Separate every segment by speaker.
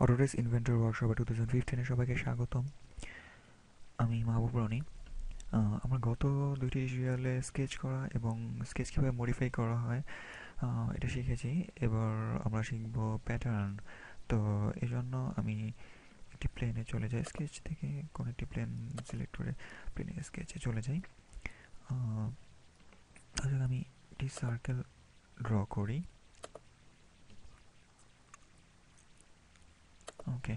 Speaker 1: Autodesk inventor ওয়ার্কশপে 2015 সবাইকে স্বাগতম। আমি মাহবুব রনি। আমরা গত দুইটি টিউটোরিয়ালে স্কেচ করা এবং স্কেচ কীভাবে মডিফাই করা হয় এটা শিখেছি। এবার আমরা শিখব প্যাটার্ন। তো এজন্য আমি একটি প্লেনে চলে যাই, স্কেচ থেকে কোনো একটি প্লেন সিলেক্ট করে প্লেনে স্কেচে চলে যাই। তাহলে আমি একটি সার্কেল ড্র করি। ওকে,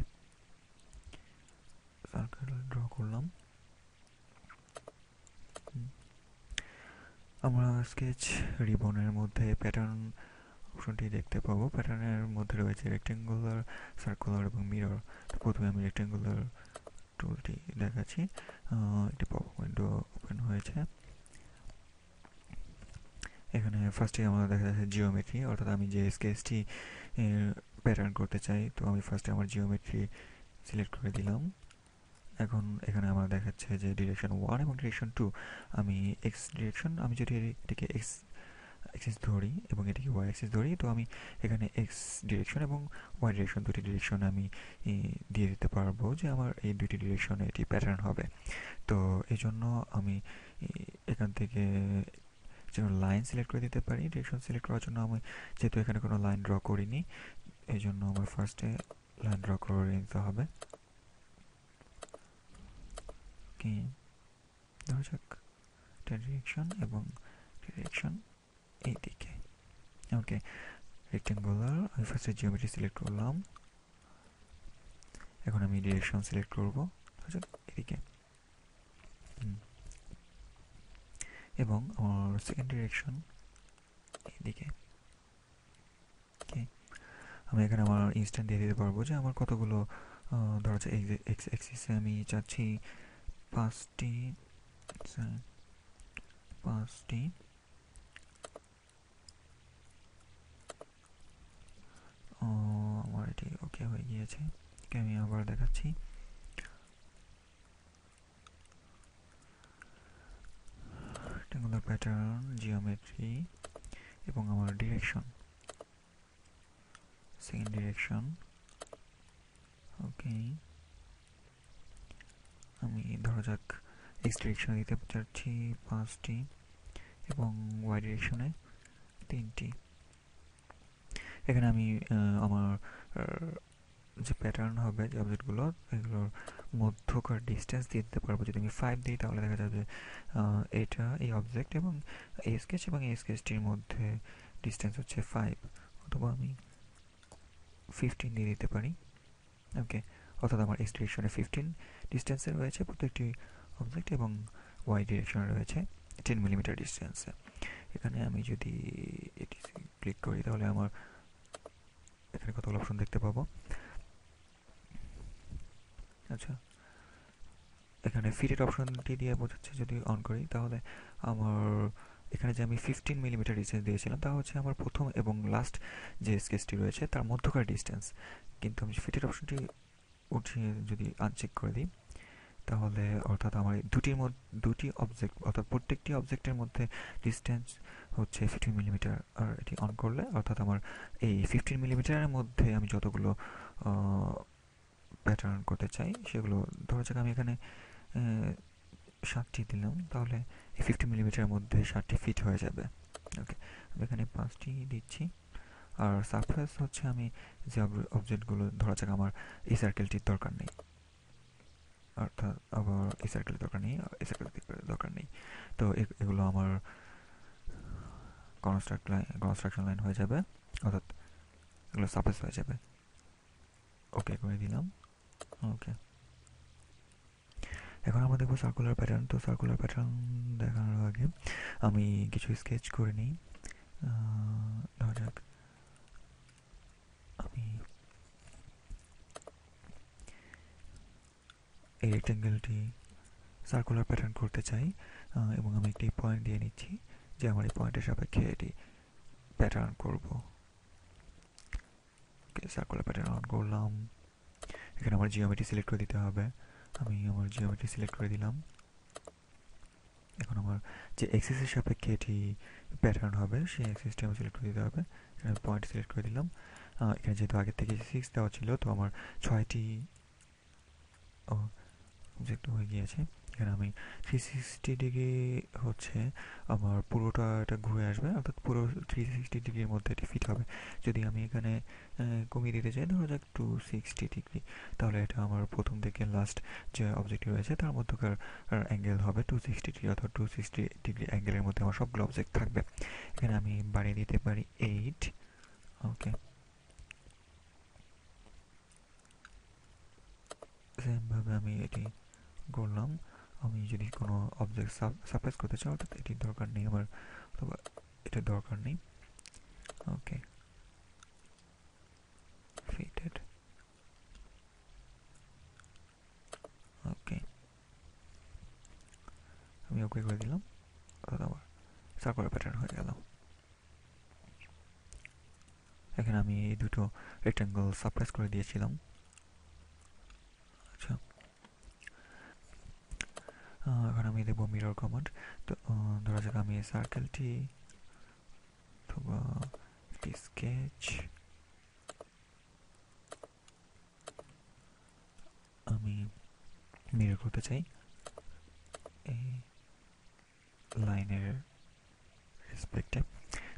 Speaker 1: সার্কেল ড্র করলাম। আমরা স্কেচ রিবনের মধ্যে প্যাটার্ন অপশনটি দেখতে পাবো। প্যাটার্নের মধ্যে রয়েছে রেক্টেঙ্গুলার, সার্কুলার এবং মিরর। তো প্রথমে আমি রেক্টেঙ্গুলার টুলটি দেখাচ্ছি। একটি পপ উইন্ডো ওপেন হয়েছে। এখানে ফার্স্টে আমার দেখা যাচ্ছে জিওমেট্রি, অর্থাৎ আমি যে স্কেচটি প্যাটার্ন করতে চাই। তো আমি ফার্স্টে আমার জিওমেট্রি সিলেক্ট করে দিলাম। এখন এখানে আমার দেখাচ্ছে যে ডিরেকশন 1 এবং ডিরেকশন 2। আমি এক্স ডিরেকশন, আমি যদি এটিকে এক্স অ্যাক্সিস ধরি এবং এটিকে ওয়াই অ্যাক্সিস ধরি, তো আমি এখানে এক্স ডিরেকশন এবং ওয়াই ডিরেকশন দুটি ডিরেকশন আমি দিয়ে দিতে পারবো যে আমার এই দুটি ডিরেকশনে এটি প্যাটার্ন হবে। তো এই জন্য আমি এখান থেকে যেন লাইন সিলেক্ট করে দিতে পারি। ডিরেকশন সিলেক্ট করার জন্য আমি যেহেতু এখানে কোনো লাইন ড্র করিনি, এই জন্য আমার ফার্স্টে লাইন ড্র করে নিতে হবে। কি ধরা যাক ডিরেকশন এবং ডিরেকশন এইদিকে। ওকে, রেক্টেঙ্গুলার আমি ফার্স্টে জিওমেট্রি সিলেক্ট করলাম। এখন আমি ডিরেকশন সিলেক্ট করবো এদিকে, এবং আমার সেকেন্ড ডিরেকশন এদিকে। ওকে, আমি এখানে আমার ইনস্ট্যান্ট দিয়ে দিতে পারবো যে আমার কতগুলো ধরা যাক এক্স অ্যাক্সিসে আমি চাচ্ছি পাঁচটি পাঁচটি আমার এটি ওকে হয়ে গিয়েছে। আমি আবার দেখাচ্ছি। রেক্টেঙ্গুলার প্যাটার্ন, জিওমেট্রি এবং আমার ডিরেকশন, সেকেন্ড ডিরেকশন। ওকে, আমি ধরা যাক এক্স ডিরেকশনে দিতে চাচ্ছি পাঁচটি এবং ওয়াই ডিরেকশনে তিনটি। এখানে আমি আমার যে প্যাটার্ন হবে, যে অবজেক্টগুলো, এগুলোর মধ্যকার ডিস্টেন্স দিয়ে দিতে পারবো। যদি আমি 5 দিই তাহলে দেখা যাবে এটা এই অবজেক্ট এবং এই স্কেচ এবং এই স্কেচটির মধ্যে ডিস্টেন্স হচ্ছে 5, অথবা আমি 15 দিয়ে দিতে পারি। ওকে, অর্থাৎ আমার এক্স ডিরেকশনে 15 ডিস্টেন্সে রয়েছে প্রত্যেকটি অবজেক্ট এবং ওয়াই ডিরেকশনে রয়েছে 10 মিলিমিটার ডিস্টেন্সে। এখানে আমি যদি এটি ক্লিক করি তাহলে আমার এখানে কতগুলো অপশন দেখতে পাবো। আচ্ছা, এখানে ফিটের অপশনটি দিয়ে বোঝাচ্ছে, যদি অন করি তাহলে আমার এখানে যে আমি 15 মিলিমিটার ডিস্টেন্স দিয়েছিলাম তা হচ্ছে আমার প্রথম এবং লাস্ট যে স্কেচটি রয়েছে তার মধ্যকার ডিস্টেন্স। কিন্তু আমি ফিটের অপশনটি উঠিয়ে যদি আনচেক করে দিই তাহলে অর্থাৎ আমার দুটি অবজেক্ট, অর্থাৎ প্রত্যেকটি অবজেক্টের মধ্যে ডিস্টেন্স হচ্ছে 15 মিলিমিটার। আর এটি অন করলে অর্থাৎ আমার এই 15 মিলিমিটারের মধ্যে আমি যতগুলো প্যাটার্ন করতে চাই সেগুলো, ধরা যাক আমি এখানে 7টি দিলাম, তাহলে এই 50 মিলিমিটারের মধ্যে 7টি ফিট হয়ে যাবে। ওকে, আমি এখানে 5টি দিচ্ছি। আর সারফেস হচ্ছে আমি যে অবজেক্টগুলো, ধরা যাক আমার এই সার্কেলটির দরকার নেই, অর্থাৎ আবার এই সার্কেলের দরকার নেই, এই সার্কেলের দরকার নেই। তো এগুলো আমার কনস্ট্রাকশন লাইন হয়ে যাবে, অর্থাৎ এগুলো সারফেস হয়ে যাবে। ওকে করে দিলাম। ওকে, এখন আমরা দেখবো সার্কুলার প্যাটার্ন। তো সার্কুলার প্যাটার্ন দেখানোর আগে আমি কিছু স্কেচ করে নিই। ধরা যাক আমি এই রেক্টেঙ্গেলটি সার্কুলার প্যাটার্ন করতে চাই, এবং আমি একটি পয়েন্ট দিয়ে নিচ্ছি যে আমার এই পয়েন্টের সাপেক্ষে এটি প্যাটার্ন করব। ওকে, সার্কুলার প্যাটার্ন অন করলাম। এখানে আমার জিওমেট্রি সিলেক্ট করে দিতে হবে। আমি আমার জিওমেট্রি সিলেক্ট করে দিলাম। এখন আমার যে এক্সিসের সাপেক্ষে এটি প্যাটার্ন হবে সেই এক্সিসটি আমি সিলেক্ট করে দিতে হবে। এখানে পয়েন্ট সিলেক্ট করে দিলাম। এখানে যেহেতু আগের থেকে 6 দেওয়া ছিল, তো আমার 6টি অবজেক্ট হয়ে গিয়েছে। এখানে আমি 360 ডিগ্রি হচ্ছে আমার পুরোটা এটা ঘুরে আসবে, অর্থাৎ পুরো 360 ডিগ্রির মধ্যে এটি ফিট হবে। যদি আমি এখানে কমিয়ে দিতে চাই, ধরো যাক 260 ডিগ্রি, তাহলে এটা আমার প্রথম থেকে লাস্ট যে অবজেক্টটি রয়েছে তার মধ্যকার অ্যাঙ্গেল হবে 260 ডিগ্রি, অর্থাৎ 260 ডিগ্রি অ্যাঙ্গেলের মধ্যে আমার সবগুলো অবজেক্ট থাকবে। এখানে আমি বাড়িয়ে দিতে পারি 8। ওকে, সেমভাবে আমি এটি করলাম। আমি যদি কোনো অবজেক্ট সারপ্রাইজ করতে চাই, অর্থাৎ এটির দরকার নেই আমার, অথবা এটার দরকার নেই। ওকে, ফিটেড। ওকে, আমি ওকে করে দিলাম, অর্থাৎ আমার সার্কুলার প্যাটার্ন হয়ে গেল। এখানে আমি এই দুটো রেক্ট্যাঙ্গল সারপ্রাইজ করে দিয়েছিলাম। আচ্ছা, এখন আমি দেবো মিরর কমান্ড। তো ধরা যাক আমি এই সার্কেলটি অথবা একটি স্কেচ আমি মিরর করতে চাই এই লাইনের রেসপেক্টে।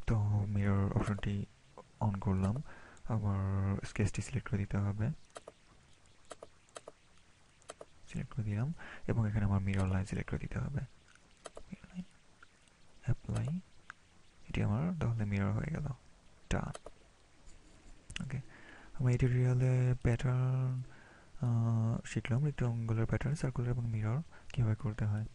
Speaker 1: তো মিরর অপশনটি অন করলাম, আবার স্কেচটি সিলেক্ট করে দিতে হবে, সিলেক্ট করে দিলাম, এবং এখানে আমার মিরর লাইন সিলেক্ট করে দিতে হবে, অ্যাপ্লাই। এটি আমার তাহলে মিরর হয়ে গেল। ডান। ওকে, আমরা এই টিউটোরিয়ালে প্যাটার্ন শিখলাম, রেক্ট্যাঙ্গুলার প্যাটার্ন, সার্কুলার এবং মিরর কীভাবে করতে হয়।